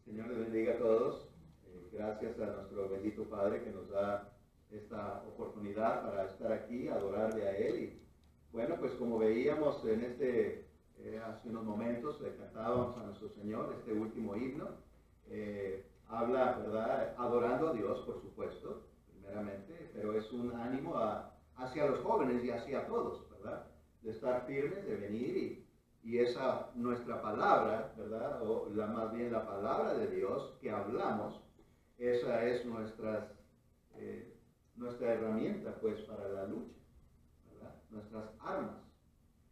Señor les bendiga a todos. Gracias a nuestro bendito Padre que nos da esta oportunidad para estar aquí, adorarle a Él. Y bueno, pues como veíamos en hace unos momentos, le cantábamos a nuestro Señor este último himno. Habla, ¿verdad? Adorando a Dios, por supuesto, primeramente, pero es un ánimo hacia los jóvenes y hacia todos, ¿verdad? De estar firmes, de venir y esa nuestra palabra, ¿verdad? O más bien la palabra de Dios que hablamos, esa es nuestra herramienta, pues, para la lucha, ¿verdad? Nuestras armas.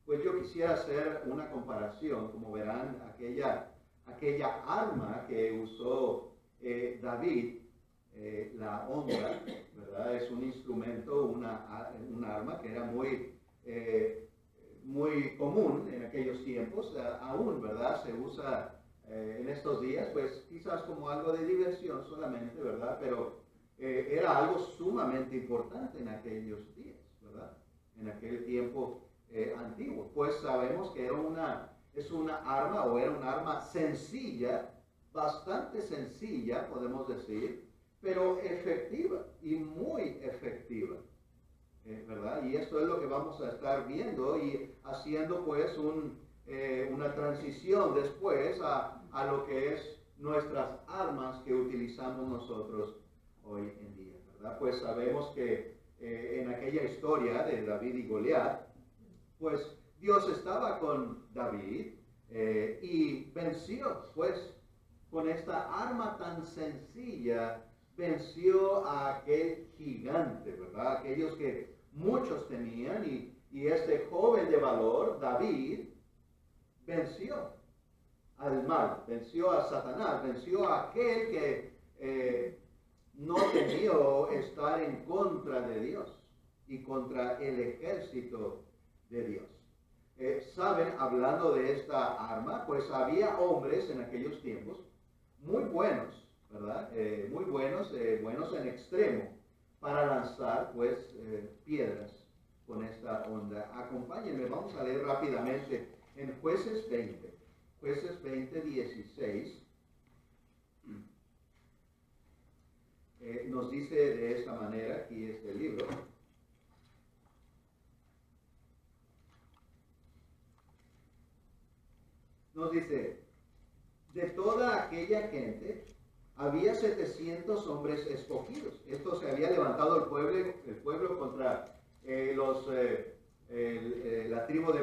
Pues yo quisiera hacer una comparación, como verán, aquella arma que usó David, la honra, ¿verdad? Es un instrumento, un arma que era muy común en aquellos tiempos, aún, ¿verdad? Se usa en estos días, pues quizás como algo de diversión solamente, ¿verdad? Pero era algo sumamente importante en aquellos días, ¿verdad? En aquel tiempo antiguo. Pues sabemos que era una arma sencilla, bastante sencilla, podemos decir, pero efectiva y muy efectiva. ¿Verdad? Y esto es lo que vamos a estar viendo y haciendo pues una transición después a lo que es nuestras armas que utilizamos nosotros hoy en día, ¿verdad? Pues sabemos que en aquella historia de David y Goliat, pues Dios estaba con David y venció, pues con esta arma tan sencilla, venció a aquel gigante, ¿verdad? Aquellos que muchos temían y este joven de valor, David, venció al mal, venció a Satanás, venció a aquel que no temió estar en contra de Dios y contra el ejército de Dios. Saben, hablando de esta arma, pues había hombres en aquellos tiempos muy buenos, ¿verdad? Muy buenos, buenos en extremo, para lanzar, pues, piedras con esta onda. Acompáñenme, vamos a leer rápidamente en Jueces 20, Jueces 20, 16. Nos dice de esta manera, aquí este libro. Nos dice, de toda aquella gente había 700 hombres escogidos. Esto se había levantado el pueblo contra la tribu de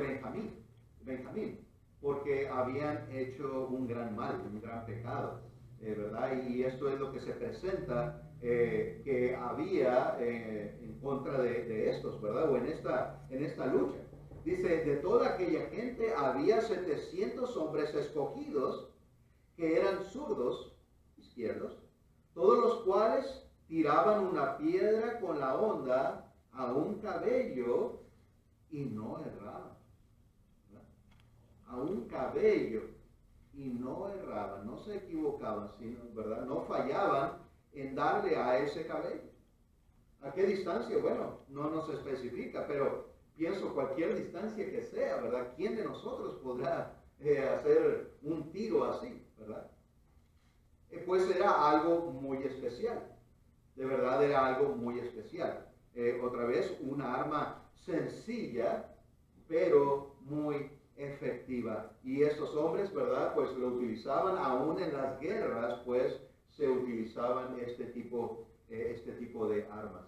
Benjamín, porque habían hecho un gran mal, un gran pecado, ¿verdad? Y esto es lo que se presenta que había en contra de estos, ¿verdad? O en esta lucha. Dice, de toda aquella gente había 700 hombres escogidos que eran zurdos, izquierdos, todos los cuales tiraban una piedra con la honda a un cabello y no erraban. ¿Verdad? A un cabello y no erraban, no se equivocaban, sino, ¿verdad? No fallaban en darle a ese cabello. ¿A qué distancia? Bueno, no nos especifica, pero pienso cualquier distancia que sea, ¿verdad? ¿Quién de nosotros podrá hacer un tiro así, ¿verdad? Pues era algo muy especial, de verdad era algo muy especial. Otra vez, una arma sencilla, pero muy efectiva. Y estos hombres, ¿verdad? Pues lo utilizaban aún en las guerras, pues se utilizaban este tipo de armas.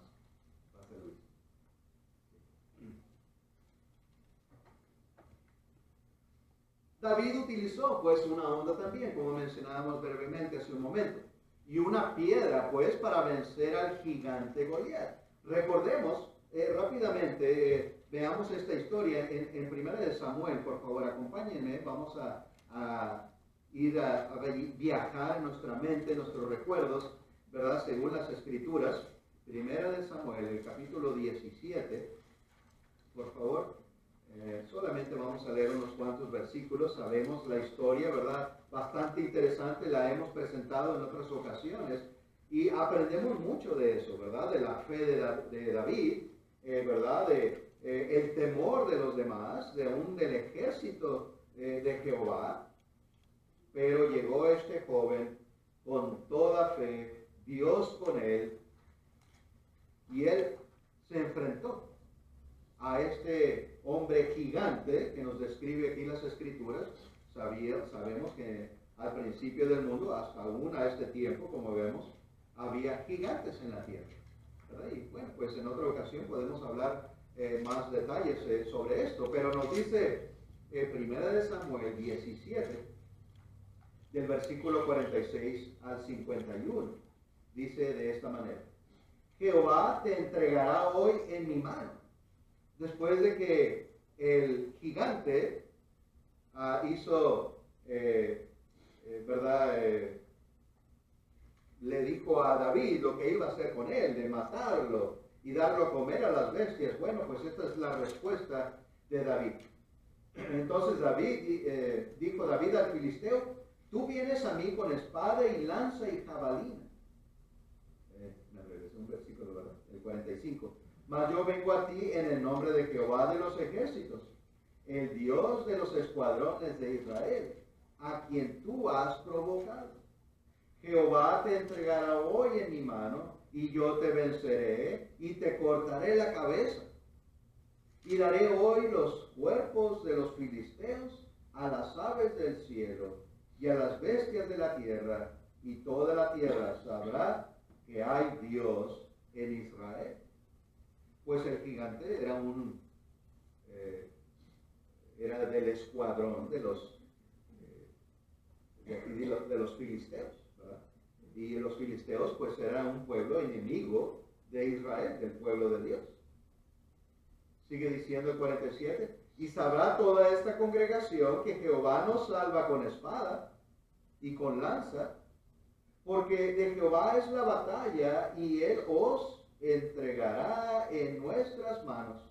David utilizó pues una honda también, como mencionábamos brevemente hace un momento, y una piedra pues para vencer al gigante Goliat. Recordemos rápidamente, veamos esta historia en Primera de Samuel, por favor, acompáñenme, vamos a ir a viajar en nuestra mente, nuestros recuerdos, ¿verdad? Según las Escrituras. Primera de Samuel, el capítulo 17, por favor. Solamente vamos a leer unos cuantos versículos. Sabemos la historia, ¿verdad? Bastante interesante, la hemos presentado en otras ocasiones y aprendemos mucho de eso, ¿verdad? De la fe de David, ¿verdad? El temor de los demás, del ejército de Jehová. Pero llegó este joven con toda fe, Dios con él, y él se enfrentó a este hombre gigante que nos describe aquí las Escrituras. Sabemos que al principio del mundo, hasta aún a este tiempo, como vemos, había gigantes en la tierra, ¿verdad? Y bueno, pues en otra ocasión podemos hablar más detalles sobre esto, pero nos dice Primera de Samuel 17, del versículo 46 al 51, dice de esta manera: Jehová te entregará hoy en mi mano. Después de que el gigante hizo, ¿verdad? Le dijo a David lo que iba a hacer con él, de matarlo y darlo a comer a las bestias. Bueno, pues esta es la respuesta de David. Entonces dijo David al filisteo: tú vienes a mí con espada y lanza y jabalina. Me regresé un versículo, ¿verdad? El 45. Mas yo vengo a ti en el nombre de Jehová de los ejércitos, el Dios de los escuadrones de Israel, a quien tú has provocado. Jehová te entregará hoy en mi mano, y yo te venceré, y te cortaré la cabeza. Y daré hoy los cuerpos de los filisteos a las aves del cielo, y a las bestias de la tierra, y toda la tierra sabrá que hay Dios en Israel. Pues el gigante era del escuadrón de los filisteos, ¿verdad? Y los filisteos pues eran un pueblo enemigo de Israel, del pueblo de Dios. Sigue diciendo el 47: y sabrá toda esta congregación que Jehová nos salva con espada y con lanza, porque de Jehová es la batalla, y él os entregará en nuestras manos.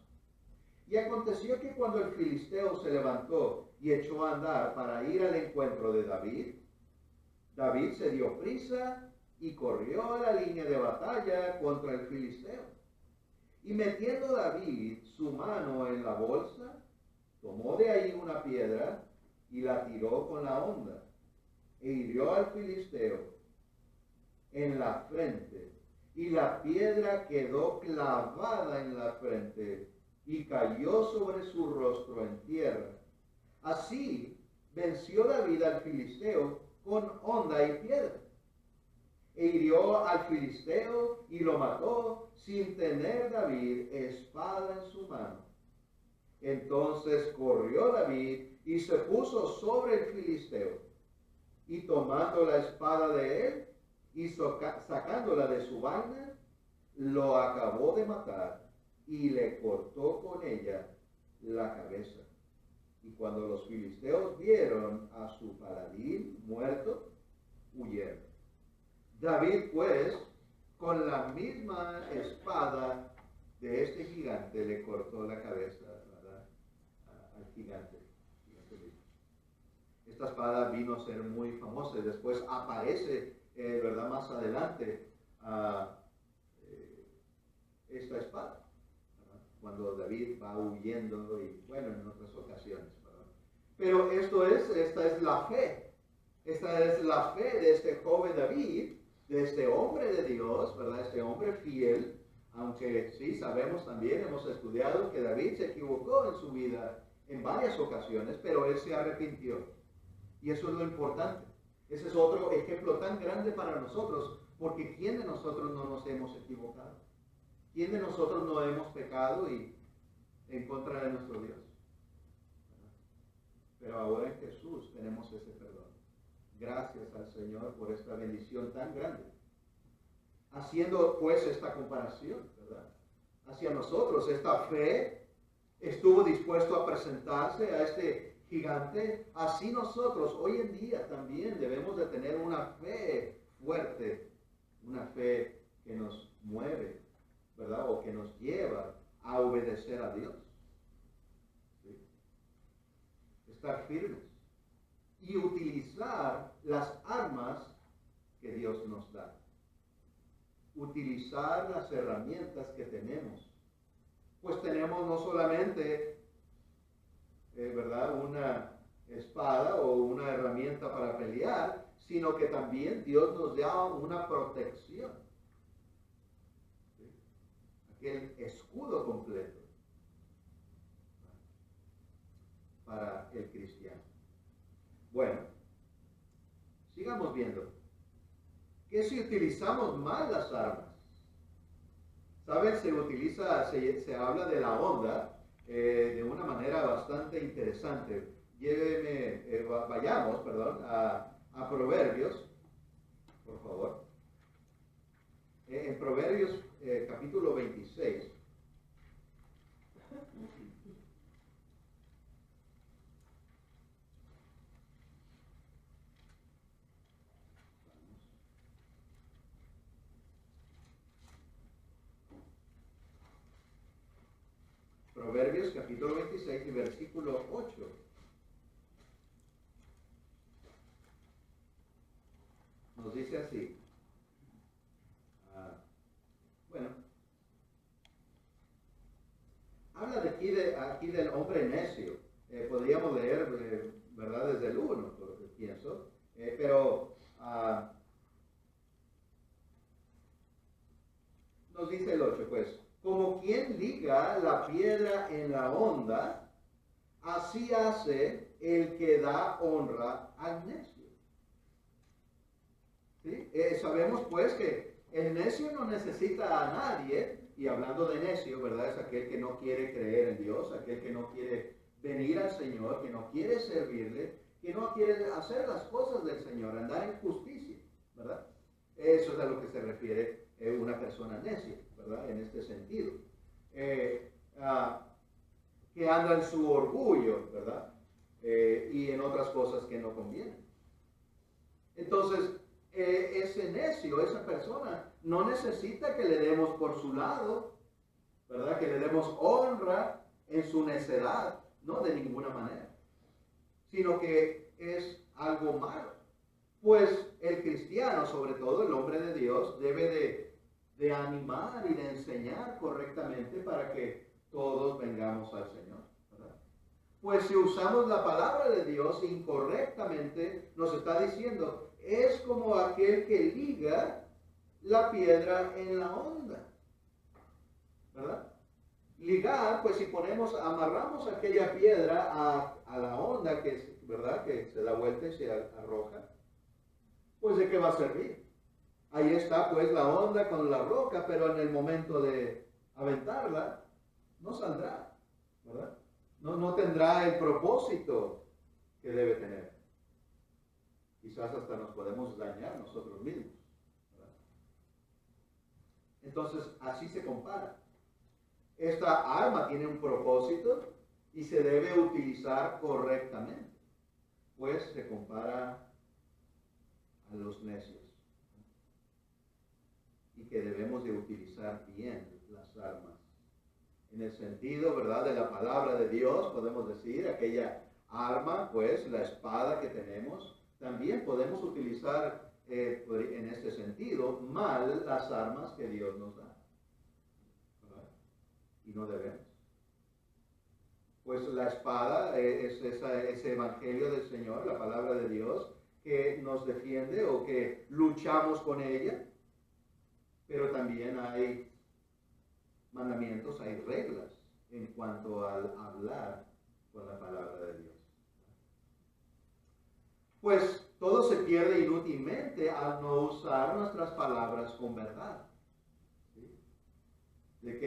Y aconteció que cuando el filisteo se levantó y echó a andar para ir al encuentro de David, David se dio prisa y corrió a la línea de batalla contra el filisteo. Y metiendo David su mano en la bolsa, tomó de ahí una piedra y la tiró con la honda, e hirió al filisteo en la frente, y la piedra quedó clavada en la frente y cayó sobre su rostro en tierra. Así venció David al filisteo con honda y piedra, e hirió al filisteo y lo mató sin tener David espada en su mano. Entonces corrió David y se puso sobre el filisteo, y tomando la espada de él y sacándola de su vaina, lo acabó de matar y le cortó con ella la cabeza. Y cuando los filisteos vieron a su paladín muerto, huyeron. David, pues, con la misma espada de este gigante, le cortó la cabeza, ¿verdad?, al gigante. Esta espada vino a ser muy famosa y después aparece, ¿verdad?, más adelante, esta espada, ¿verdad?, cuando David va huyendo y, bueno, en otras ocasiones, ¿verdad? Pero esta es la fe. Esta es la fe de este joven David, de este hombre de Dios, ¿verdad? Este hombre fiel, aunque sí sabemos también, hemos estudiado que David se equivocó en su vida en varias ocasiones, pero él se arrepintió. Y eso es lo importante. Ese es otro ejemplo tan grande para nosotros, porque ¿quién de nosotros no nos hemos equivocado? ¿Quién de nosotros no hemos pecado y en contra de nuestro Dios? Pero ahora en Jesús tenemos ese perdón. Gracias al Señor por esta bendición tan grande. Haciendo pues esta comparación, ¿verdad?, hacia nosotros, esta fe estuvo dispuesto a presentarse a este gigante. Así nosotros hoy en día también debemos de tener una fe fuerte, una fe que nos mueve, ¿verdad?, o que nos lleva a obedecer a Dios. ¿Sí? Estar firmes y utilizar las armas que Dios nos da. Utilizar las herramientas que tenemos. Pues tenemos no solamente, ¿verdad?, una espada o una herramienta para pelear, sino que también Dios nos da una protección. ¿Sí? Aquel escudo completo para el cristiano. Bueno, sigamos viendo. ¿Qué si utilizamos mal las armas? ¿Saben? Se habla de la onda de una manera bastante interesante. Vayamos, a Proverbios, por favor. En Proverbios capítulo 26. Proverbios capítulo 26 y versículo 8. Nos dice así. Bueno, habla aquí del hombre necio. Podríamos leer, ¿verdad? Desde el 1, por lo que pienso. Pero nos dice el 8, pues. Como quien liga la piedra en la honda, así hace el que da honra al necio. ¿Sí? Sabemos pues que el necio no necesita a nadie, y hablando de necio, ¿verdad? Es aquel que no quiere creer en Dios, aquel que no quiere venir al Señor, que no quiere servirle, que no quiere hacer las cosas del Señor, andar en justicia, ¿verdad? Eso es a lo que se refiere una persona necia, ¿verdad? En este sentido. Que anda en su orgullo, ¿verdad? Y en otras cosas que no convienen. Entonces, ese necio, esa persona, no necesita que le demos por su lado, ¿verdad? Que le demos honra en su necedad, no de ninguna manera, sino que es algo malo. Pues el cristiano, sobre todo el hombre de Dios, debe de animar y de enseñar correctamente para que todos vengamos al Señor, ¿verdad? Pues si usamos la palabra de Dios incorrectamente, nos está diciendo, es como aquel que liga la piedra en la honda, ¿verdad? Ligar, pues si amarramos aquella piedra a la honda, ¿verdad? Que se da vuelta y se arroja, pues ¿de qué va a servir? Ahí está pues la onda con la roca, pero en el momento de aventarla, no saldrá, ¿verdad? No tendrá el propósito que debe tener. Quizás hasta nos podemos dañar nosotros mismos, ¿verdad? Entonces, así se compara. Esta arma tiene un propósito y se debe utilizar correctamente, pues se compara a los necios. Y que debemos de utilizar bien las armas. En el sentido, ¿verdad?, de la palabra de Dios, podemos decir, aquella arma, pues, la espada que tenemos, también podemos utilizar en este sentido mal las armas que Dios nos da. ¿Verdad? Y no debemos. Pues la espada es ese evangelio del Señor, la palabra de Dios, que nos defiende o que luchamos con ella. Pero también hay mandamientos, hay reglas en cuanto al hablar con la palabra de Dios. Pues todo se pierde inútilmente al no usar nuestras palabras con verdad. ¿Sí? ¿De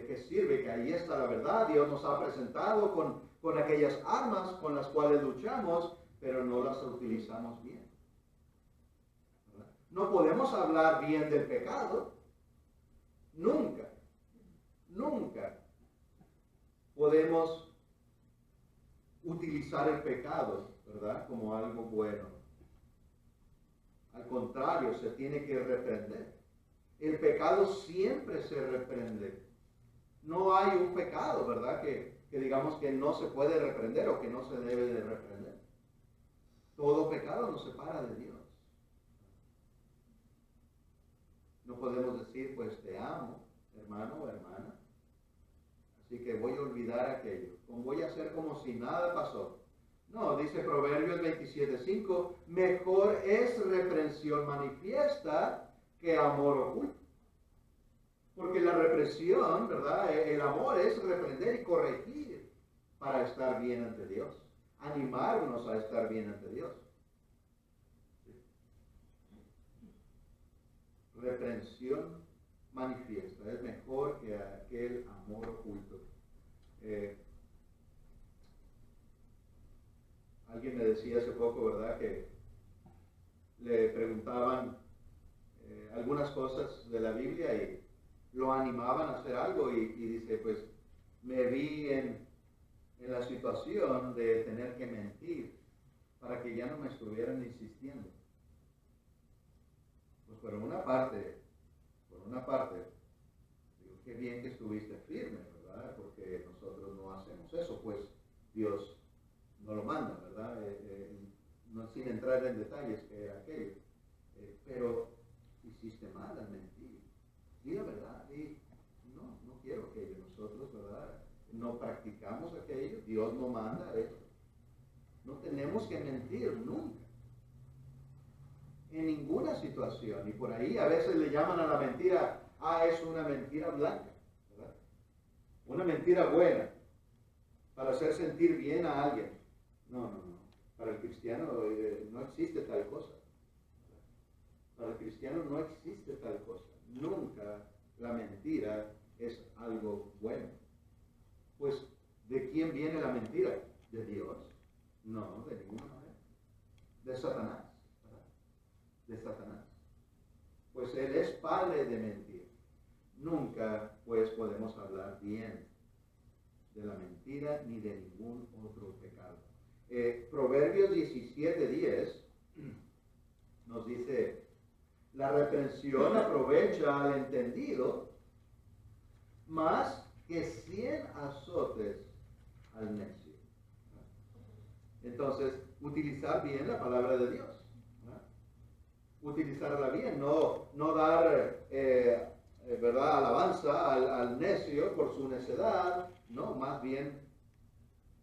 qué sirve? Que ahí está la verdad. Dios nos ha presentado con aquellas armas con las cuales luchamos, pero no las utilizamos bien. ¿Verdad? No podemos hablar bien del pecado. Nunca podemos utilizar el pecado, ¿verdad?, como algo bueno. Al contrario, se tiene que reprender. El pecado siempre se reprende. No hay un pecado, ¿verdad?, que digamos que no se puede reprender o que no se debe de reprender. Todo pecado nos separa de Dios. No podemos decir, pues te amo, hermano o hermana, así que voy a olvidar aquello. Voy a hacer como si nada pasó. No, dice Proverbios 27:5, mejor es reprensión manifiesta que amor oculto. Porque la represión, ¿verdad? El amor es reprender y corregir para estar bien ante Dios. Animarnos a estar bien ante Dios. Reprensión manifiesta es mejor que aquel amor oculto. Alguien me decía hace poco, ¿verdad?, que le preguntaban algunas cosas de la Biblia y lo animaban a hacer algo y dice, pues me vi en la situación de tener que mentir para que ya no me estuvieran insistiendo. Pues por una parte, digo, qué bien que estuviste firme, ¿verdad? Porque nosotros no hacemos eso, pues Dios no lo manda, ¿verdad? No, sin entrar en detalles que era aquello. Pero hiciste mal al mentir. Di la verdad, no quiero aquello. Nosotros, ¿verdad? No practicamos aquello, Dios no manda eso. No tenemos que mentir nunca. En ninguna situación. Y por ahí a veces le llaman a la mentira, es una mentira blanca, ¿verdad? Una mentira buena, para hacer sentir bien a alguien. No. Para el cristiano no existe tal cosa. Para el cristiano no existe tal cosa. Nunca la mentira es algo bueno. Pues, ¿de quién viene la mentira? ¿De Dios? No, de ninguna manera. De Satanás. ¿Verdad? De Satanás. Pues él es padre de mentir. Nunca, pues, podemos hablar bien de la mentira ni de ningún otro pecado. Proverbios 17:10 nos dice, la reprensión aprovecha al entendido más que 100 azotes al necio. Entonces, utilizar bien la palabra de Dios. Utilizarla bien, no dar ¿verdad?, alabanza al necio por su necedad, no, más bien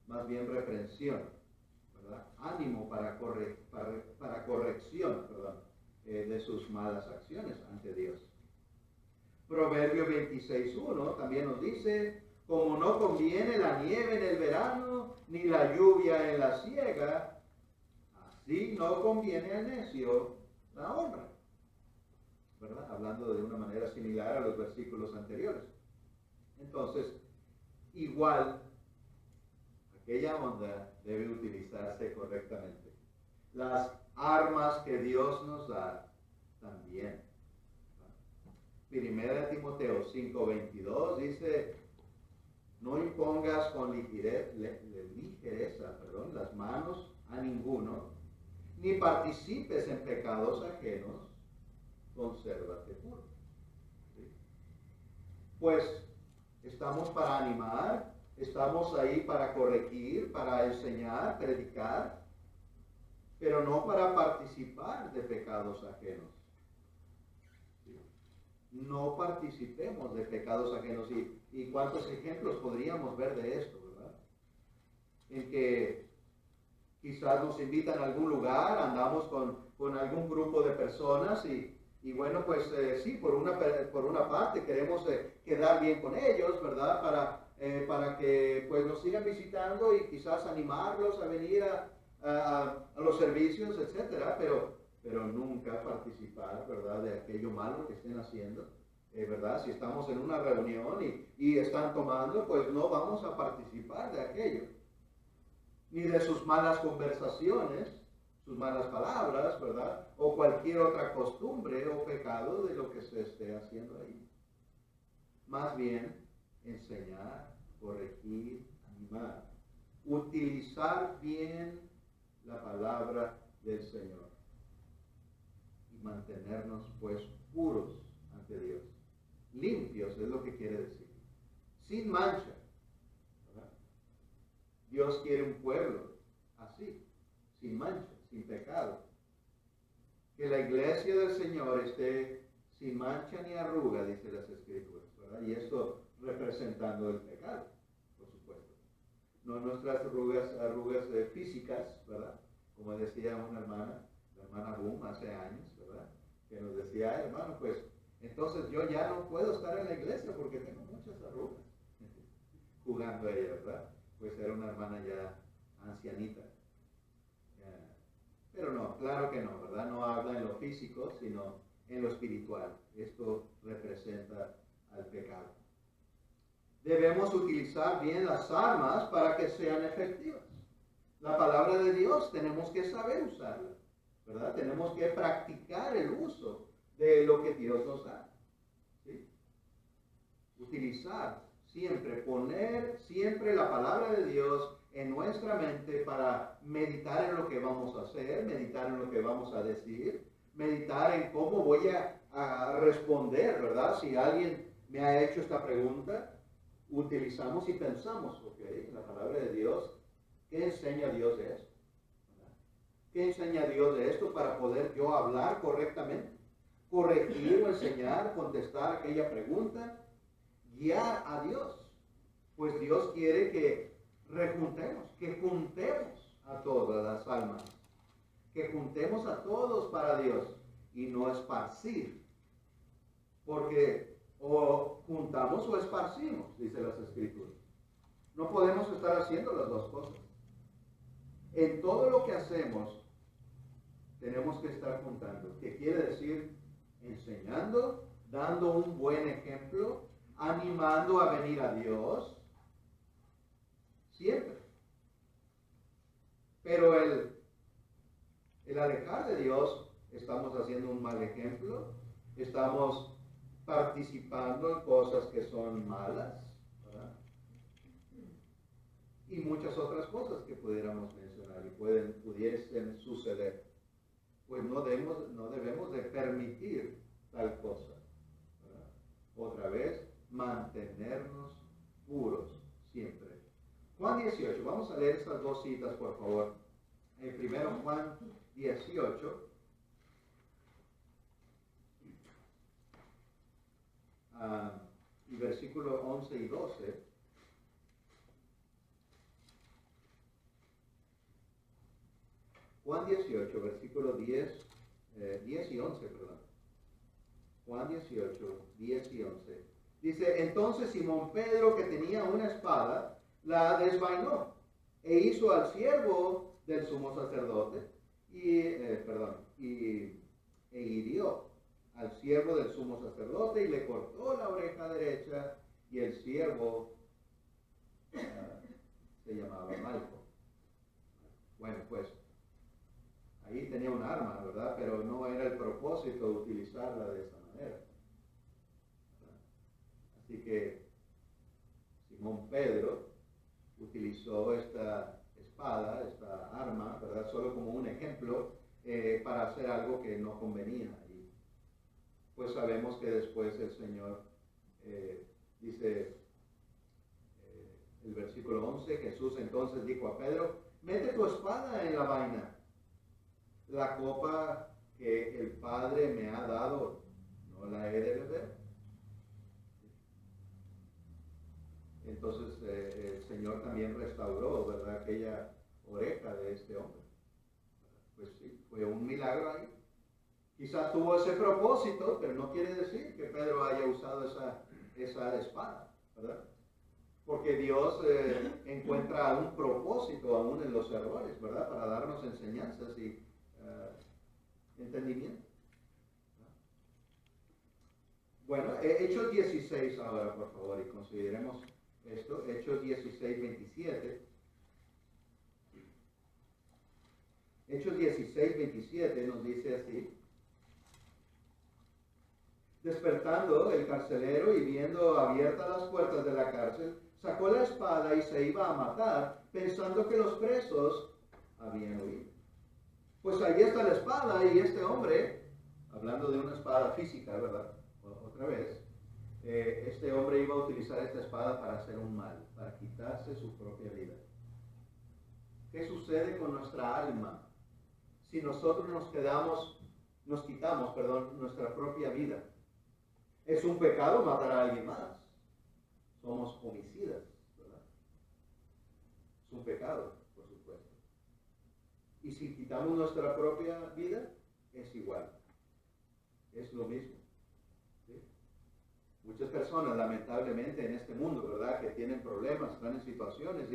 reprensión, ¿verdad? Ánimo para corrección, perdón, de sus malas acciones ante Dios. Proverbio 26:1 también nos dice, como no conviene la nieve en el verano, ni la lluvia en la siega, así no conviene al necio la honra. ¿Verdad? Hablando de una manera similar a los versículos anteriores. Entonces, igual, aquella honra debe utilizarse correctamente. Las armas que Dios nos da también. Primera de Timoteo 5:22 dice, no impongas con ligereza, las manos a ninguno, ni participes en pecados ajenos, consérvate puro. ¿Sí? Pues estamos para animar, estamos ahí para corregir, para enseñar, predicar, pero no para participar de pecados ajenos. ¿Sí? No participemos de pecados ajenos. ¿Y cuántos ejemplos podríamos ver de esto, verdad? En que quizás nos invitan a algún lugar, andamos con algún grupo de personas y bueno, pues sí, por una parte queremos quedar bien con ellos, ¿verdad? Para que pues nos sigan visitando y quizás animarlos a venir a los servicios, etcétera, pero nunca participar, ¿verdad?, de aquello malo que estén haciendo, ¿verdad? Si estamos en una reunión y están tomando, pues no vamos a participar de aquello, ni de sus malas conversaciones, sus malas palabras, ¿verdad?, o cualquier otra costumbre o pecado de lo que se esté haciendo ahí. Más bien, enseñar, corregir, animar, utilizar bien la palabra del Señor y mantenernos pues puros ante Dios. Limpios es lo que quiere decir. Sin mancha. ¿Verdad? Dios quiere un pueblo así, sin mancha, sin pecado. Que la iglesia del Señor esté sin mancha ni arruga, dice las Escrituras, ¿verdad? Y esto representando el pecado, por supuesto. no nuestras arrugas físicas, ¿verdad? Como decía una hermana, la hermana Boom, hace años, ¿verdad? Que nos decía, "Ay, hermano, pues entonces yo ya no puedo estar en la iglesia porque tengo muchas arrugas." Jugando a ella, ¿verdad? Pues era una hermana ya ancianita. Pero no, claro que no, ¿verdad? No habla en lo físico, sino en lo espiritual. Esto representa al pecado. Debemos utilizar bien las armas para que sean efectivas. La palabra de Dios tenemos que saber usarla, ¿verdad? Tenemos que practicar el uso de lo que Dios nos da. ¿Sí? Utilizar siempre, poner siempre la palabra de Dios en nuestra mente para meditar en lo que vamos a hacer, meditar en lo que vamos a decir, meditar en cómo voy a responder, ¿verdad? Si alguien me ha hecho esta pregunta, utilizamos y pensamos, ok, la palabra de Dios, ¿qué enseña Dios de esto? ¿Verdad? ¿Qué enseña Dios de esto para poder yo hablar correctamente? Corregir o enseñar, contestar aquella pregunta, guiar a Dios. Pues Dios quiere que rejuntemos, que juntemos a todas las almas, que juntemos a todos para Dios y no esparcir, porque o juntamos o esparcimos, dice las Escrituras. No podemos estar haciendo las dos cosas. En todo lo que hacemos tenemos que estar juntando, que quiere decir enseñando, dando un buen ejemplo, animando a venir a Dios, siempre. Pero el alejar de Dios, estamos haciendo un mal ejemplo, estamos participando en cosas que son malas, ¿verdad? Y muchas otras cosas que pudiéramos mencionar y pudiesen suceder. Pues no debemos de permitir tal cosa, ¿verdad? Otra vez, mantenernos puros siempre. Juan 18, vamos a leer estas dos citas, por favor. Primero Juan 18. Y versículos 11 y 12. Juan 18, versículo 10 y 11, perdón. Juan 18, 10 y 11. Dice, entonces Simón Pedro, que tenía una espada, la desvainó e hizo al siervo del sumo sacerdote e hirió al siervo del sumo sacerdote y le cortó la oreja derecha, y el siervo se llamaba Malco. Bueno, pues ahí tenía un arma, ¿verdad? Pero no era el propósito utilizarla de esa manera, ¿verdad? Así que Simón Pedro utilizó esta espada, esta arma, ¿verdad? Solo como un ejemplo para hacer algo que no convenía. Y pues sabemos que después el Señor dice el versículo 11, Jesús entonces dijo a Pedro, mete tu espada en la vaina. La copa que el Padre me ha dado, ¿no la he de beber? Entonces el Señor también restauró, ¿verdad?, aquella oreja de este hombre. Pues sí, fue un milagro ahí. Quizás tuvo ese propósito, pero no quiere decir que Pedro haya usado esa espada, ¿verdad? Porque Dios encuentra un propósito aún en los errores, ¿verdad? Para darnos enseñanzas y entendimiento. Bueno, Hechos 16 ahora, por favor, y consideremos esto. Hechos 16, 27. Hechos 16, 27 nos dice así. Despertando el carcelero y viendo abiertas las puertas de la cárcel, sacó la espada y se iba a matar, pensando que los presos habían huido. Pues ahí está la espada y este hombre, hablando de una espada física, ¿verdad? Otra vez, este hombre iba a utilizar esta espada para hacer un mal, para quitarse su propia vida. ¿Qué sucede con nuestra alma si nosotros nos quitamos nuestra propia vida? Es un pecado matar a alguien más. Somos homicidas, ¿verdad? Es un pecado, por supuesto. Y si quitamos nuestra propia vida, es igual. Es lo mismo. ¿Sí? Muchas personas, lamentablemente, en este mundo, ¿verdad?, que tienen problemas, están en situaciones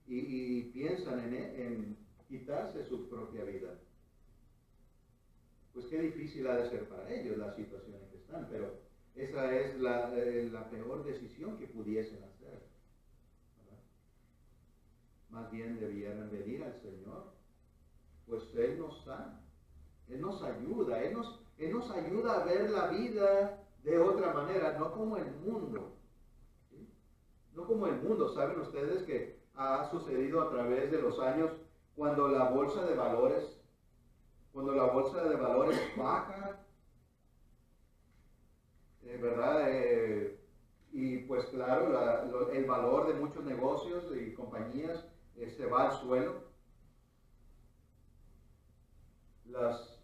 y piensan en quitarse su propia vida. Pues qué difícil ha de ser para ellos la situación en que están, pero esa es la peor decisión que pudiesen hacer, ¿verdad? Más bien debieran venir al Señor, pues Él nos sana, Él nos ayuda, Él nos ayuda a ver la vida de otra manera, no como el mundo, ¿sí? No como el mundo. ¿Saben ustedes que ha sucedido a través de los años cuando la bolsa de valores baja, ¿verdad? Y pues claro, el valor de muchos negocios y compañías se va al suelo. Las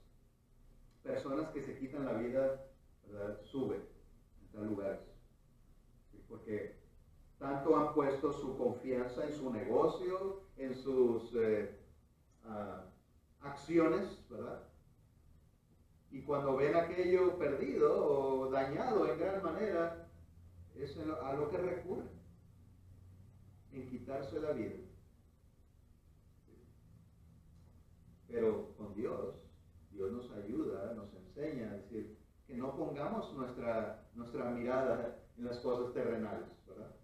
personas que se quitan la vida, ¿verdad?, suben en tal lugares, ¿sí? Porque tanto han puesto su confianza en su negocio, en sus acciones, ¿verdad? Y cuando ven aquello perdido o dañado en gran manera, es a lo que recurren, en quitarse la vida. Pero con Dios nos ayuda, nos enseña a decir que no pongamos nuestra mirada en las cosas terrenales, ¿verdad?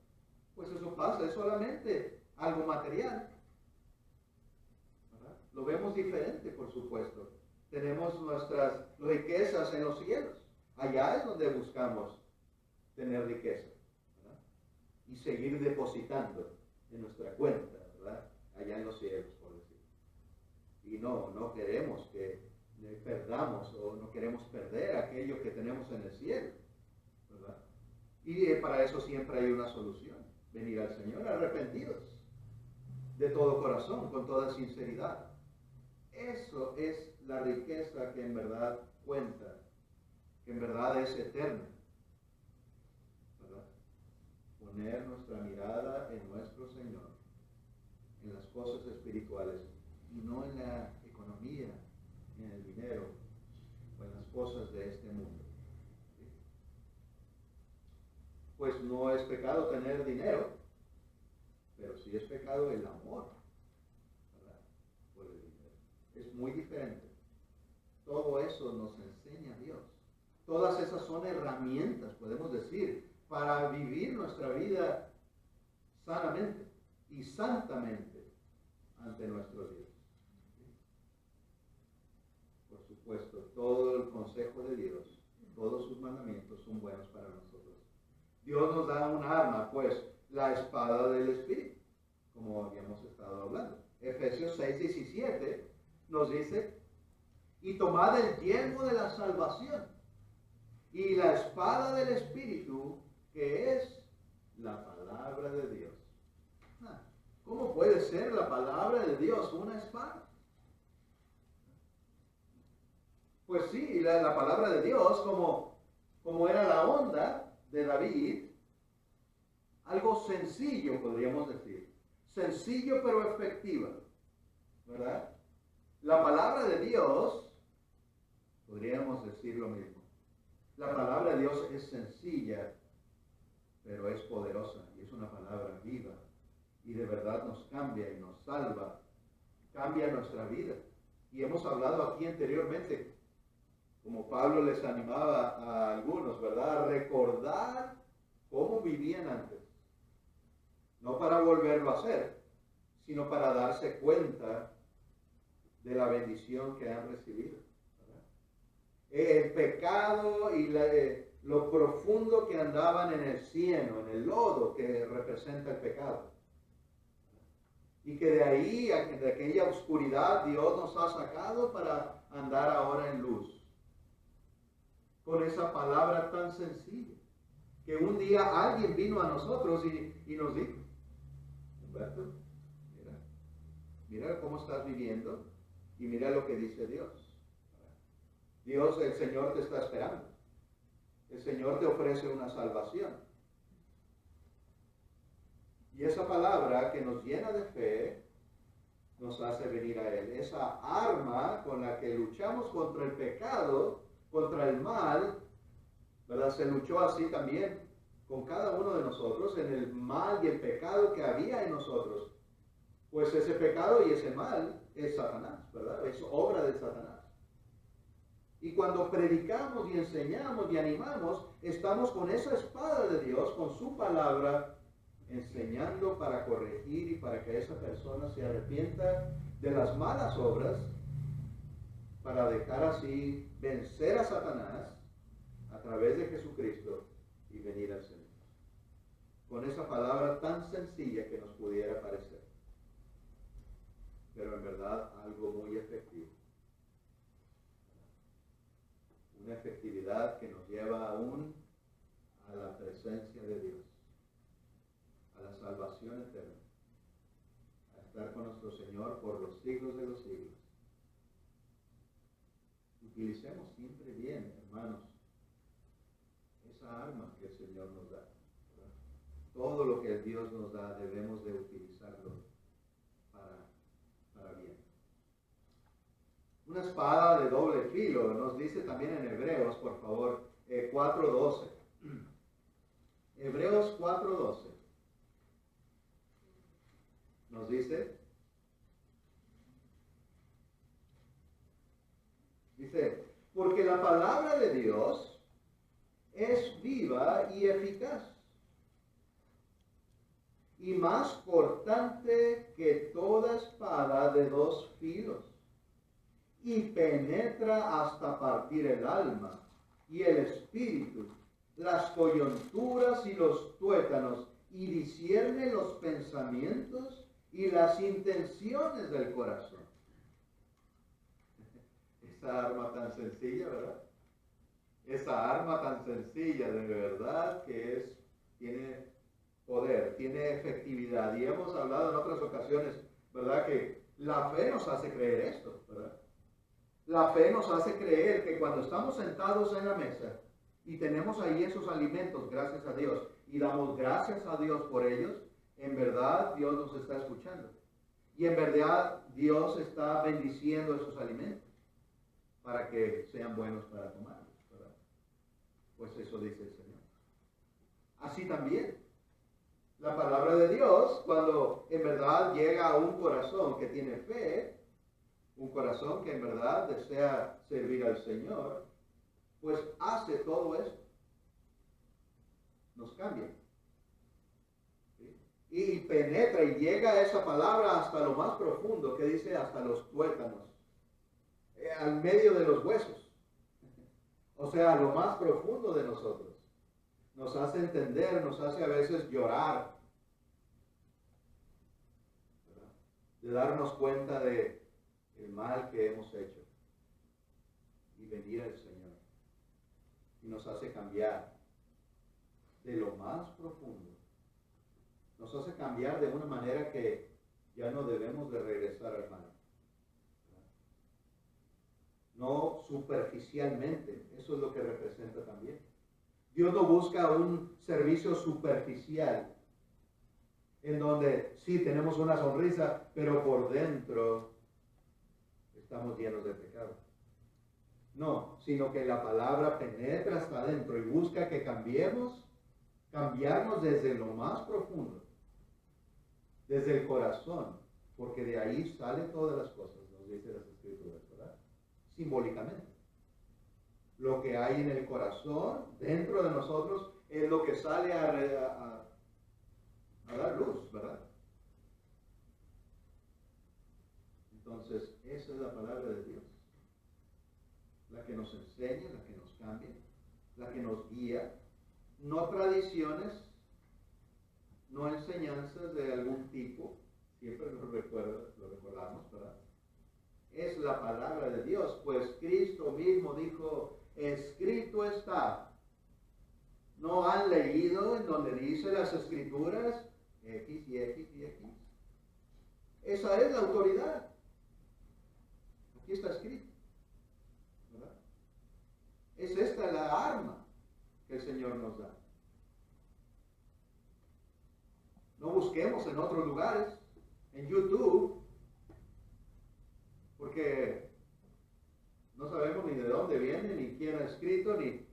Pues eso pasa, es solamente algo material, ¿verdad? Lo vemos diferente, por supuesto. Tenemos nuestras riquezas en los cielos. Allá es donde buscamos tener riqueza, ¿verdad? Y seguir depositando en nuestra cuenta, ¿verdad?, allá en los cielos, por decir. Y no queremos que perdamos o no queremos perder aquello que tenemos en el cielo, ¿verdad? Y para eso siempre hay una solución: venir al Señor arrepentidos de todo corazón, con toda sinceridad. Eso es la riqueza que en verdad cuenta, que en verdad es eterna, ¿verdad? Poner nuestra mirada en nuestro Señor, en las cosas espirituales, y no en la economía, en el dinero, o en las cosas de este mundo. ¿Sí? Pues no es pecado tener dinero, pero sí es pecado el amor, ¿verdad?, por el dinero. Es muy diferente. Todo eso nos enseña Dios. Todas esas son herramientas, podemos decir, para vivir nuestra vida sanamente y santamente ante nuestro Dios. Por supuesto, todo el consejo de Dios, todos sus mandamientos son buenos para nosotros. Dios nos da un arma, pues, la espada del Espíritu, como habíamos estado hablando. Efesios 6:17 nos dice: y tomad el yelmo de la salvación y la espada del Espíritu, que es la palabra de Dios. ¿Cómo puede ser la palabra de Dios una espada? Pues sí, la palabra de Dios, como era la onda de David, algo sencillo, podríamos decir. Sencillo pero efectiva, ¿verdad? La palabra de Dios, podríamos decir lo mismo. La palabra de Dios es sencilla, pero es poderosa, y es una palabra viva, y de verdad nos cambia y nos salva, cambia nuestra vida. Y hemos hablado aquí anteriormente, como Pablo les animaba a algunos, ¿verdad?, a recordar cómo vivían antes. No para volverlo a hacer, sino para darse cuenta de la bendición que han recibido, ¿verdad? El pecado y lo profundo que andaban en el cieno, en el lodo que representa el pecado. Y que de ahí, de aquella oscuridad, Dios nos ha sacado para andar ahora en luz. Con esa palabra tan sencilla, que un día alguien vino a nosotros y nos dijo: Humberto, mira cómo estás viviendo y mira lo que dice Dios. Dios, el Señor te está esperando. El Señor te ofrece una salvación. Y esa palabra que nos llena de fe nos hace venir a Él. Esa arma con la que luchamos contra el pecado, contra el mal, ¿verdad? Se luchó así también con cada uno de nosotros en el mal y el pecado que había en nosotros. Pues ese pecado y ese mal es Satanás, ¿verdad? Es obra de Satanás. Y cuando predicamos y enseñamos y animamos, estamos con esa espada de Dios, con su palabra, enseñando para corregir y para que esa persona se arrepienta de las malas obras, para dejar así vencer a Satanás a través de Jesucristo y venir al Señor. Con esa palabra tan sencilla que nos pudiera parecer, pero en verdad algo muy efectivo. Una efectividad que nos lleva aún a la presencia de Dios, a la salvación eterna, a estar con nuestro Señor por los siglos de los siglos. Utilicemos siempre bien, hermanos, esa arma que el Señor nos da, ¿verdad? Todo lo que Dios nos da debemos de utilizarlo para bien. Una espada de doble filo, nos dice también en Hebreos, por favor, 4:12. Hebreos 4:12. Nos dice, porque la palabra de Dios es viva y eficaz, y más cortante que toda espada de dos filos, y penetra hasta partir el alma y el espíritu, las coyunturas y los tuétanos, y discierne los pensamientos y las intenciones del corazón. Esa arma tan sencilla, ¿verdad? Esa arma tan sencilla, de verdad que tiene poder, tiene efectividad. Y hemos hablado en otras ocasiones, ¿verdad? Que la fe nos hace creer esto, ¿verdad? La fe nos hace creer que cuando estamos sentados en la mesa y tenemos ahí esos alimentos, gracias a Dios, y damos gracias a Dios por ellos, en verdad Dios nos está escuchando. Y en verdad Dios está bendiciendo esos alimentos para que sean buenos para tomarlos, ¿verdad? Pues eso dice el Señor. Así también, la palabra de Dios, cuando en verdad llega a un corazón que tiene fe, un corazón que en verdad desea servir al Señor, pues hace todo esto. Nos cambia. ¿Sí? Y penetra y llega a esa palabra hasta lo más profundo, que dice hasta los tuétanos, al medio de los huesos. O sea, lo más profundo de nosotros. Nos hace entender, nos hace a veces llorar, ¿verdad? De darnos cuenta de el mal que hemos hecho y venir al Señor, y nos hace cambiar de lo más profundo, nos hace cambiar de una manera que ya no debemos de regresar al mal, no superficialmente. Eso es lo que representa también. Dios no busca un servicio superficial en donde sí tenemos una sonrisa, pero por dentro estamos llenos de pecado. No, sino que la palabra penetra hasta adentro y busca que cambiarnos desde lo más profundo, desde el corazón, porque de ahí salen todas las cosas, nos dice las Escrituras, ¿verdad? Simbólicamente. Lo que hay en el corazón, dentro de nosotros, es lo que sale a dar luz, ¿verdad? Entonces, esa es la palabra de Dios, la que nos enseña, la que nos cambia, la que nos guía, no tradiciones, no enseñanzas de algún tipo, siempre lo recordamos, ¿verdad? Es la palabra de Dios, pues Cristo mismo dijo, escrito está. ¿No han leído en donde dice las Escrituras X y X y X? Esa es la autoridad. Aquí está escrito, ¿verdad? Es esta la arma que el Señor nos da. No busquemos en otros lugares, en YouTube, porque no sabemos ni de dónde viene, ni quién ha escrito, ni...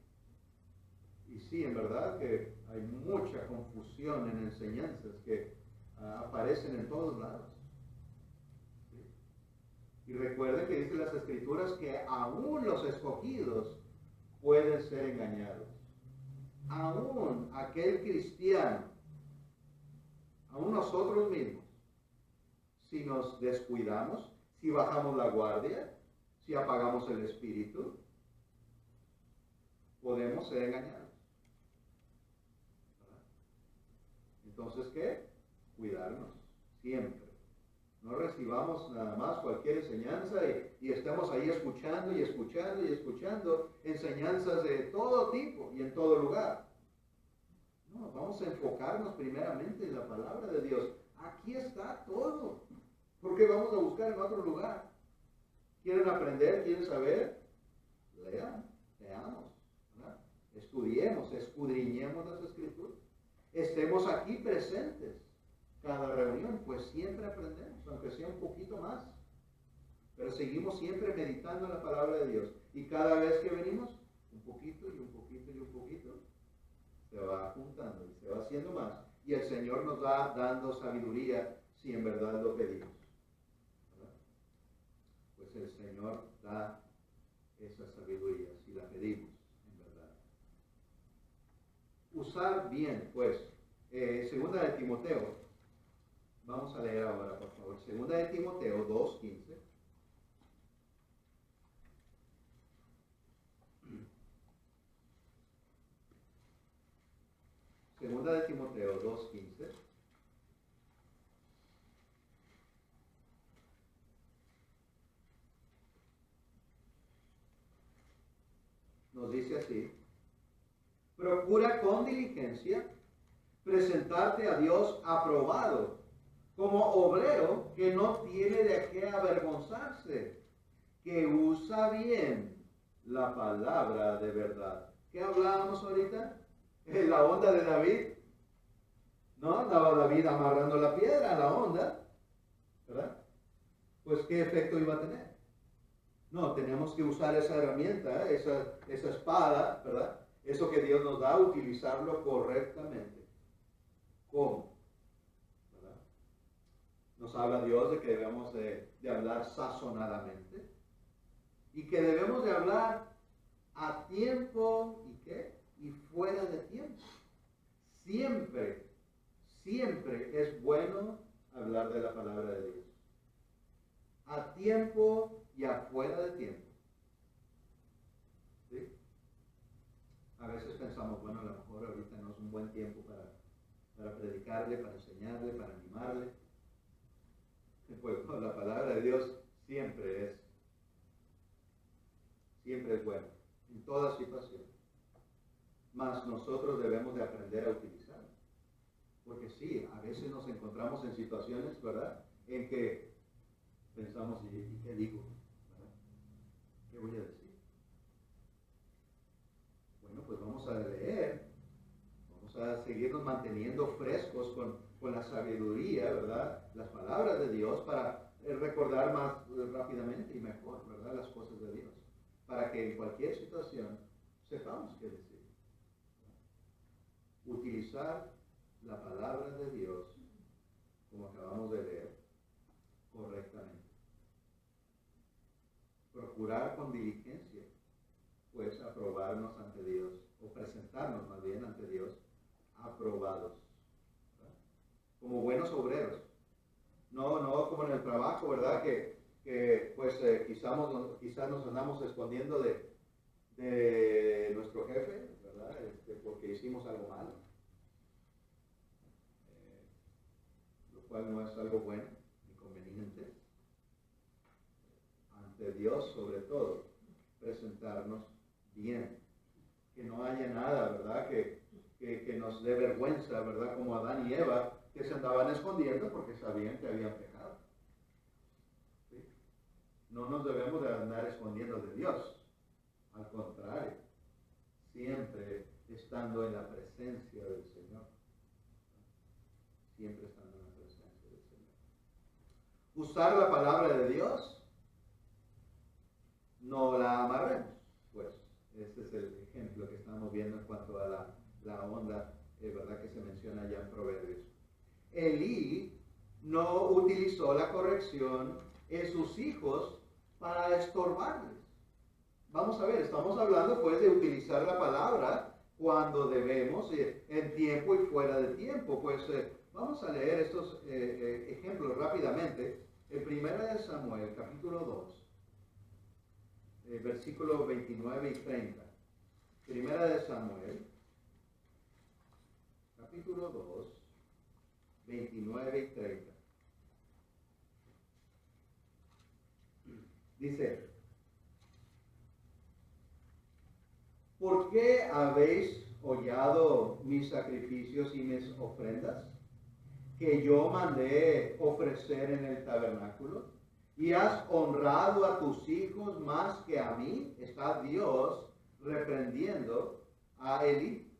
Y sí, en verdad que hay mucha confusión en enseñanzas que aparecen en todos lados. ¿Sí? Y recuerden que dice las Escrituras que aún los escogidos pueden ser engañados. Aún aquel cristiano, aún nosotros mismos, si nos descuidamos, si bajamos la guardia, si apagamos el espíritu, podemos ser engañados. ¿Verdad? Entonces, ¿qué? Cuidarnos siempre. No recibamos nada más cualquier enseñanza y estemos ahí escuchando y escuchando y escuchando enseñanzas de todo tipo y en todo lugar. No, vamos a enfocarnos primeramente en la palabra de Dios. Aquí está todo. ¿Por qué vamos a buscar en otro lugar? ¿Quieren aprender? ¿Quieren saber? Lean, leamos, ¿verdad? Estudiemos, escudriñemos las Escrituras. Estemos aquí presentes. Cada reunión, pues siempre aprendemos, aunque sea un poquito más. Pero seguimos siempre meditando en la palabra de Dios. Y cada vez que venimos, un poquito y un poquito y un poquito, se va juntando y se va haciendo más. Y el Señor nos va dando sabiduría si en verdad lo pedimos. ¿Verdad? Pues el Señor da esa sabiduría si la pedimos, en verdad. Usar bien, pues, segunda de Timoteo. Vamos a leer ahora, por favor. Segunda de Timoteo 2:15. Segunda de Timoteo 2:15. Nos dice así: procura con diligencia presentarte a Dios aprobado, como obrero que no tiene de qué avergonzarse, que usa bien la palabra de verdad. ¿Qué hablábamos ahorita? En la onda de David. ¿No? Andaba David amarrando la piedra a la onda, ¿verdad? Pues ¿qué efecto iba a tener? No, tenemos que usar esa herramienta, esa espada, ¿verdad? Eso que Dios nos da, utilizarlo correctamente. ¿Cómo? ¿Verdad? Nos habla Dios de que debemos de hablar sazonadamente y que debemos de hablar a tiempo y ¿qué? Y fuera de tiempo. Siempre, siempre es bueno hablar de la palabra de Dios. A tiempo y afuera de tiempo. ¿Sí? A veces pensamos, bueno, a lo mejor ahorita no es un buen tiempo para predicarle, para enseñarle, para animarle. Pues no, la palabra de Dios siempre es buena, en toda situación. Mas nosotros debemos de aprender a utilizarla. Porque sí, a veces nos encontramos en situaciones, ¿verdad?, en que pensamos, ¿y qué digo? ¿Verdad? ¿Qué voy a decir? Bueno, pues vamos a leer, vamos a seguirnos manteniendo frescos con la sabiduría, ¿verdad?, las palabras de Dios para recordar más rápidamente y mejor, ¿verdad?, las cosas de Dios. Para que en cualquier situación sepamos qué decir. Utilizar la palabra de Dios, como acabamos de leer, correctamente. Procurar con diligencia, pues, aprobarnos ante Dios, o presentarnos más bien ante Dios, aprobados, ¿verdad? Como buenos obreros. No como en el trabajo, ¿verdad? Que pues quizás nos andamos escondiendo de nuestro jefe, ¿verdad? Porque hicimos algo malo. Lo cual no es algo bueno ni conveniente. Ante Dios, sobre todo, presentarnos bien. Que no haya nada, ¿verdad?, que nos dé vergüenza, ¿verdad?, como Adán y Eva, que se andaban escondiendo porque sabían que habían pecado. ¿Sí? No nos debemos de andar escondiendo de Dios. Al contrario, siempre estando en la presencia del Señor. siempre estando en la presencia del Señor. Usar la palabra de Dios, no la amarremos, pues. Este es el ejemplo que estamos viendo en cuanto a la onda, ¿verdad? Que se menciona ya en Proverbios. Elí no utilizó la corrección en sus hijos para estorbarles. Vamos a ver, estamos hablando pues de utilizar la palabra cuando debemos, en tiempo y fuera de tiempo. Pues vamos a leer estos ejemplos rápidamente. En 1 Samuel, capítulo 2, versículos 29 y 30. 1 Samuel, capítulo 2, 29 y 30. Dice: ¿por qué habéis hollado mis sacrificios y mis ofrendas, que yo mandé ofrecer en el tabernáculo? Y has honrado a tus hijos más que a mí. Está Dios reprendiendo a Elí,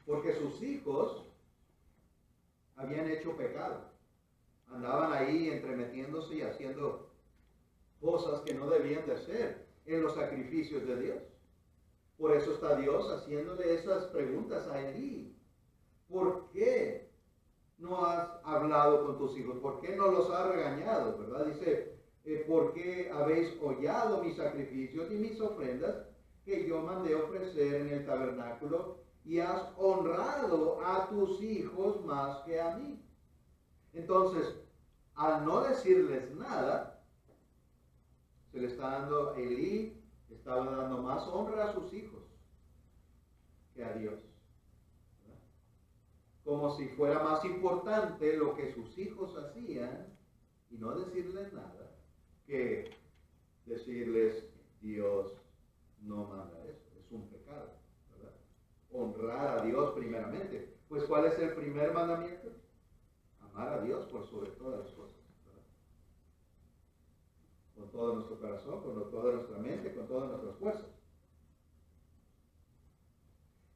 porque sus hijos habían hecho pecado. Andaban ahí entremetiéndose y haciendo cosas que no debían de hacer en los sacrificios de Dios. Por eso está Dios haciéndole esas preguntas a Elí. ¿Por qué no has hablado con tus hijos? ¿Por qué no los has regañado? ¿Verdad? Dice, ¿por qué habéis hollado mis sacrificios y mis ofrendas que yo mandé ofrecer en el tabernáculo? Y has honrado a tus hijos más que a mí. Entonces, al no decirles nada, se le está dando, Elí estaba dando más honra a sus hijos que a Dios, ¿verdad? Como si fuera más importante lo que sus hijos hacían y no decirles nada, que decirles, Dios no manda eso, es un pecado, ¿verdad? Honrar a Dios primeramente. Pues ¿cuál es el primer mandamiento? Amar a Dios por sobre todas las cosas, ¿verdad? Con todo nuestro corazón, con toda nuestra mente, con todas nuestras fuerzas.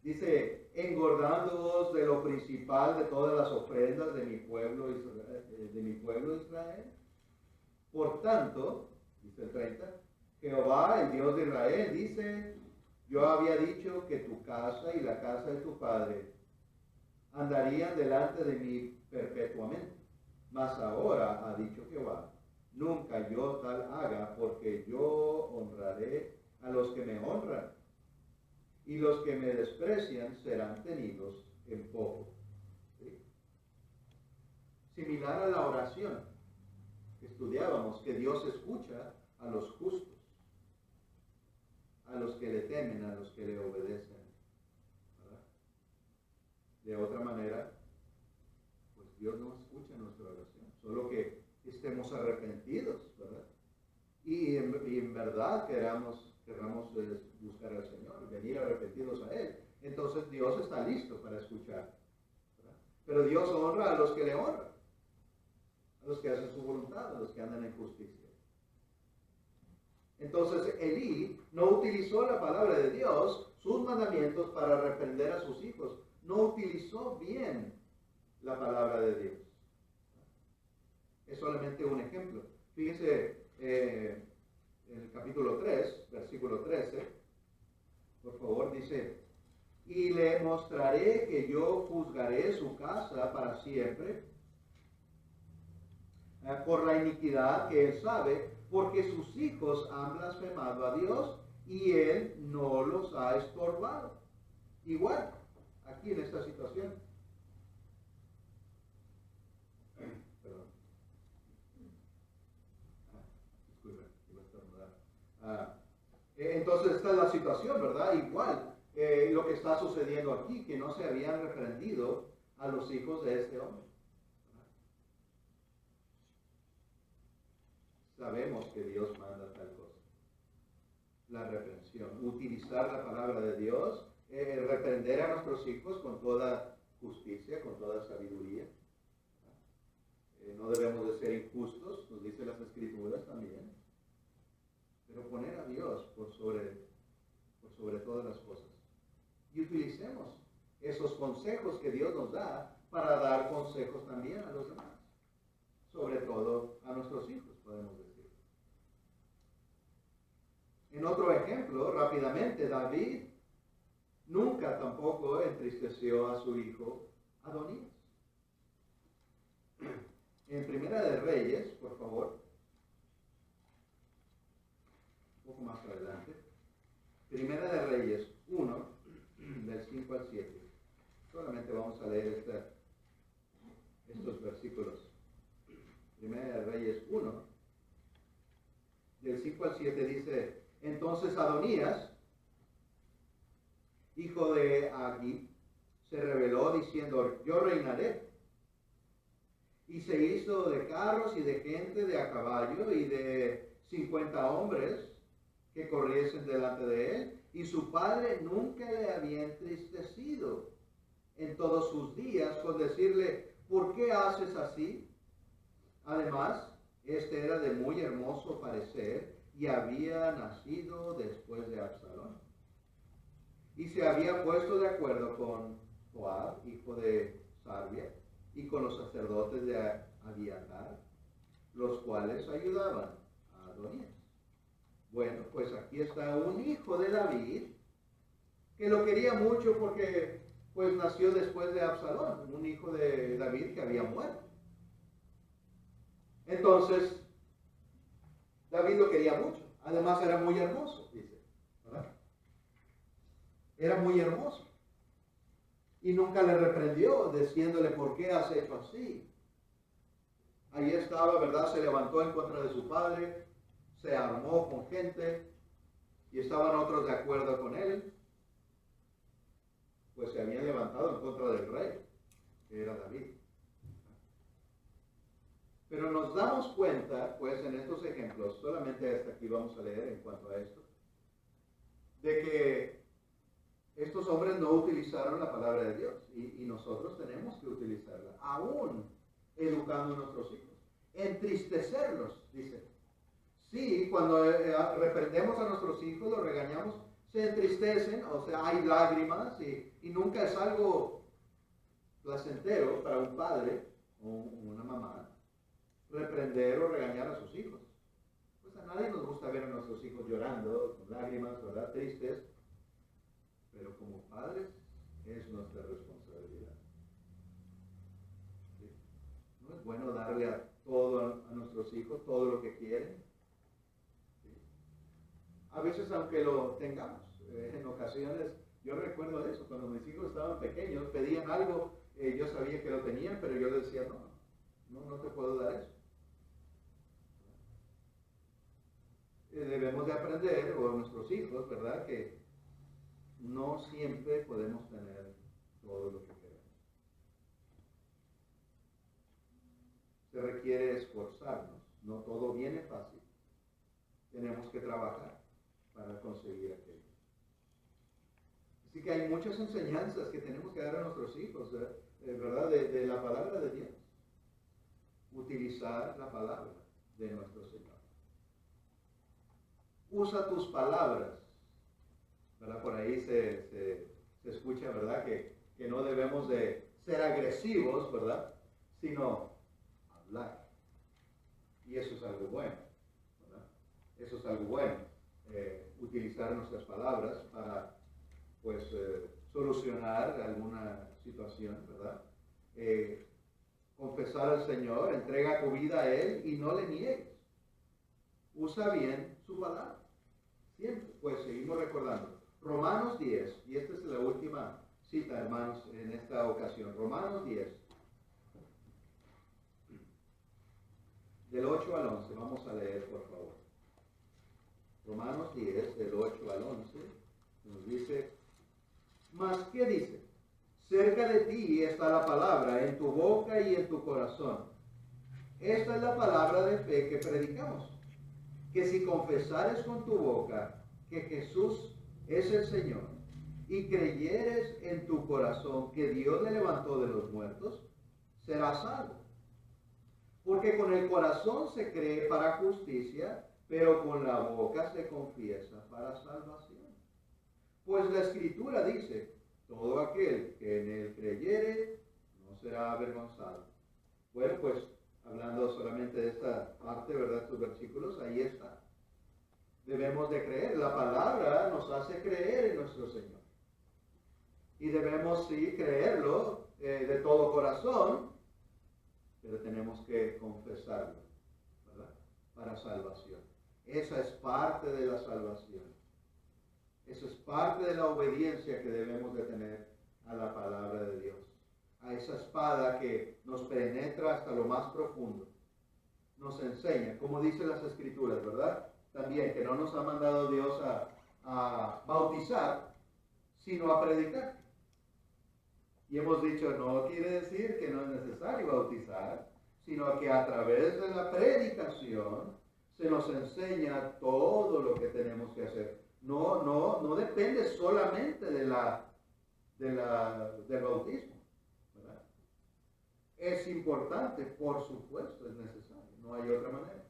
Dice, engordándoos de lo principal de todas las ofrendas de mi pueblo Israel. Por tanto, dice el 30, Jehová, el Dios de Israel, dice, yo había dicho que tu casa y la casa de tu padre andarían delante de mí perpetuamente. Mas ahora, ha dicho Jehová, nunca yo tal haga, porque yo honraré a los que me honran, y los que me desprecian serán tenidos en poco. ¿Sí? Similar a la oración que estudiábamos, que Dios escucha a los justos, a los que le temen, a los que le obedecen, ¿verdad? De otra manera, pues Dios no escucha nuestra oración, solo que estemos arrepentidos, ¿verdad? Y en verdad queramos buscar al Señor, venir arrepentidos a Él. Entonces Dios está listo para escuchar, ¿verdad? Pero Dios honra a los que le honran, a los que hacen su voluntad, a los que andan en justicia. Entonces Elí no utilizó la palabra de Dios, sus mandamientos, para reprender a sus hijos. No utilizó bien la palabra de Dios. Es solamente un ejemplo. Fíjese en el capítulo 3, versículo 13, por favor, dice, y le mostraré que yo juzgaré su casa para siempre por la iniquidad que él sabe, porque sus hijos han blasfemado a Dios y él no los ha estorbado. Igual, aquí en esta situación. Perdón. Disculpen, iba a estornudar. Entonces esta es la situación, ¿verdad? Igual, lo que está sucediendo aquí, que no se habían reprendido a los hijos de este hombre. Sabemos que Dios manda tal cosa. La reprensión, utilizar la palabra de Dios, reprender a nuestros hijos con toda justicia, con toda sabiduría. No debemos de ser injustos, nos dice las Escrituras también. Pero poner a Dios por sobre todas las cosas. Y utilicemos esos consejos que Dios nos da para dar consejos también a los demás, sobre todo a nuestros hijos, podemos decir. En otro ejemplo, rápidamente, David nunca tampoco entristeció a su hijo Adonías. En Primera de Reyes, por favor, un poco más adelante, Primera de Reyes 1, del 5 al 7. Solamente vamos a leer estos versículos. Primera de Reyes 1, del 5 al 7 dice: entonces Adonías, hijo de Agib, se rebeló diciendo: yo reinaré. Y se hizo de carros y de gente de a caballo y de 50 hombres que corriesen delante de él. Y su padre nunca le había entristecido en todos sus días con decirle: ¿por qué haces así? Además, este era de muy hermoso parecer y había nacido después de Absalón. Y se había puesto de acuerdo con Joab, hijo de Sarvia, y con los sacerdotes de Abiatar, los cuales ayudaban a Adonías. Bueno, pues aquí está un hijo de David que lo quería mucho porque pues nació después de Absalón, un hijo de David que había muerto. Entonces, David lo quería mucho. Además era muy hermoso, dice, ¿verdad? Era muy hermoso. Y nunca le reprendió, diciéndole: ¿por qué has hecho así? Ahí estaba, ¿verdad? Se levantó en contra de su padre, se armó con gente, y estaban otros de acuerdo con él. Pues se habían levantado en contra del rey, que era David. Pero nos damos cuenta, pues en estos ejemplos, solamente hasta aquí vamos a leer en cuanto a esto, de que estos hombres no utilizaron la palabra de Dios y nosotros tenemos que utilizarla, aún educando a nuestros hijos. Entristecerlos, dice. Sí, cuando reprendemos a nuestros hijos, los regañamos, se entristecen, o sea, hay lágrimas y nunca es algo placentero para un padre o una mamá reprender o regañar a sus hijos. Pues a nadie nos gusta ver a nuestros hijos llorando, con lágrimas, ¿verdad? Tristes. Pero como padres es nuestra responsabilidad. ¿Sí? No es bueno darle a nuestros hijos todo lo que quieren. ¿Sí? A veces, aunque lo tengamos, en ocasiones, yo recuerdo eso, cuando mis hijos estaban pequeños, pedían algo, yo sabía que lo tenían, pero yo les decía: no te puedo dar eso. Debemos de aprender, o nuestros hijos, ¿verdad?, que no siempre podemos tener todo lo que queremos. Se requiere esforzarnos. No todo viene fácil. Tenemos que trabajar para conseguir aquello. Así que hay muchas enseñanzas que tenemos que dar a nuestros hijos, ¿verdad? De la palabra de Dios. Utilizar la palabra de nuestro Señor. Usa tus palabras. ¿Verdad? Por ahí se escucha, ¿verdad?, que no debemos de ser agresivos, ¿verdad?, sino hablar. Y eso es algo bueno, ¿verdad? Eso es algo bueno. Utilizar nuestras palabras para, pues, solucionar alguna situación, ¿verdad? Confesar al Señor, entrega tu vida a Él y no le niegues. Usa bien su palabra. Siempre, pues seguimos recordando. Romanos 10, y esta es la última cita, hermanos, en esta ocasión. Romanos 10, del 8 al 11, vamos a leer, por favor. Romanos 10, del 8 al 11, nos dice: ¿mas qué dice? Cerca de ti está la palabra, en tu boca y en tu corazón. Esta es la palabra de fe que predicamos, que si confesares con tu boca que Jesús es el Señor, y creyeres en tu corazón que Dios le levantó de los muertos, serás salvo. Porque con el corazón se cree para justicia, pero con la boca se confiesa para salvación. Pues la Escritura dice: todo aquel que en él creyere no será avergonzado. Bueno, pues hablando solamente de esta parte, ¿verdad? Estos versículos, ahí está. Debemos de creer. La palabra nos hace creer en nuestro Señor. Y debemos sí creerlo de todo corazón, pero tenemos que confesarlo, ¿verdad? Para salvación. Esa es parte de la salvación. Eso es parte de la obediencia que debemos de tener a la palabra de Dios. A esa espada que nos penetra hasta lo más profundo. Nos enseña, como dicen las Escrituras, ¿verdad? También que no nos ha mandado Dios a bautizar, sino a predicar. Y hemos dicho, no quiere decir que no es necesario bautizar, sino que a través de la predicación se nos enseña todo lo que tenemos que hacer. No depende solamente del bautismo, ¿verdad? Es importante, por supuesto, es necesario, no hay otra manera.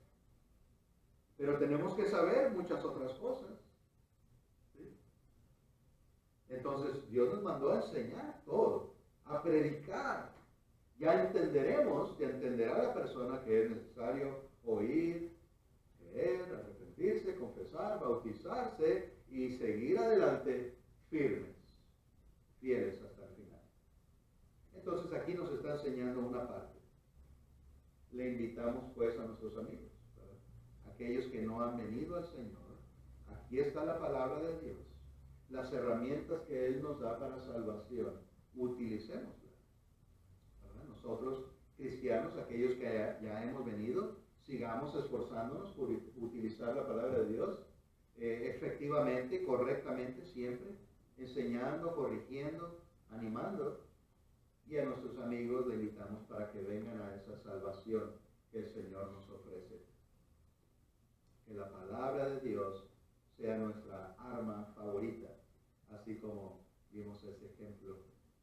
Pero tenemos que saber muchas otras cosas. ¿Sí? Entonces, Dios nos mandó a enseñar todo, a predicar. Ya entenderá la persona que es necesario oír, creer, arrepentirse, confesar, bautizarse y seguir adelante firmes, fieles hasta el final. Entonces aquí nos está enseñando una parte. Le invitamos pues a nuestros amigos, ¿verdad? Aquellos que no han venido al Señor. Aquí está la palabra de Dios. Las herramientas que Él nos da para salvación, utilicémoslas. Nosotros, cristianos, aquellos que ya hemos venido, sigamos esforzándonos por utilizar la palabra de Dios efectivamente, correctamente, siempre, enseñando, corrigiendo, animando. Y a nuestros amigos le invitamos para que vengan a esa salvación que el Señor nos ofrece. Que la palabra de Dios sea nuestra arma favorita, así como vimos ese ejemplo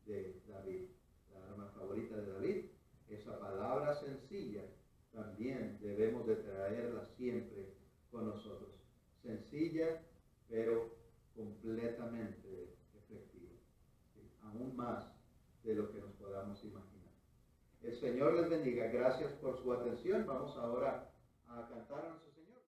de David. La arma favorita de David, esa palabra sencilla, también debemos de traerla siempre con nosotros. Sencilla, pero completamente efectiva. ¿Sí? Aún más de lo que nos podamos imaginar. El Señor les bendiga. Gracias por su atención. Vamos ahora a cantar a nuestros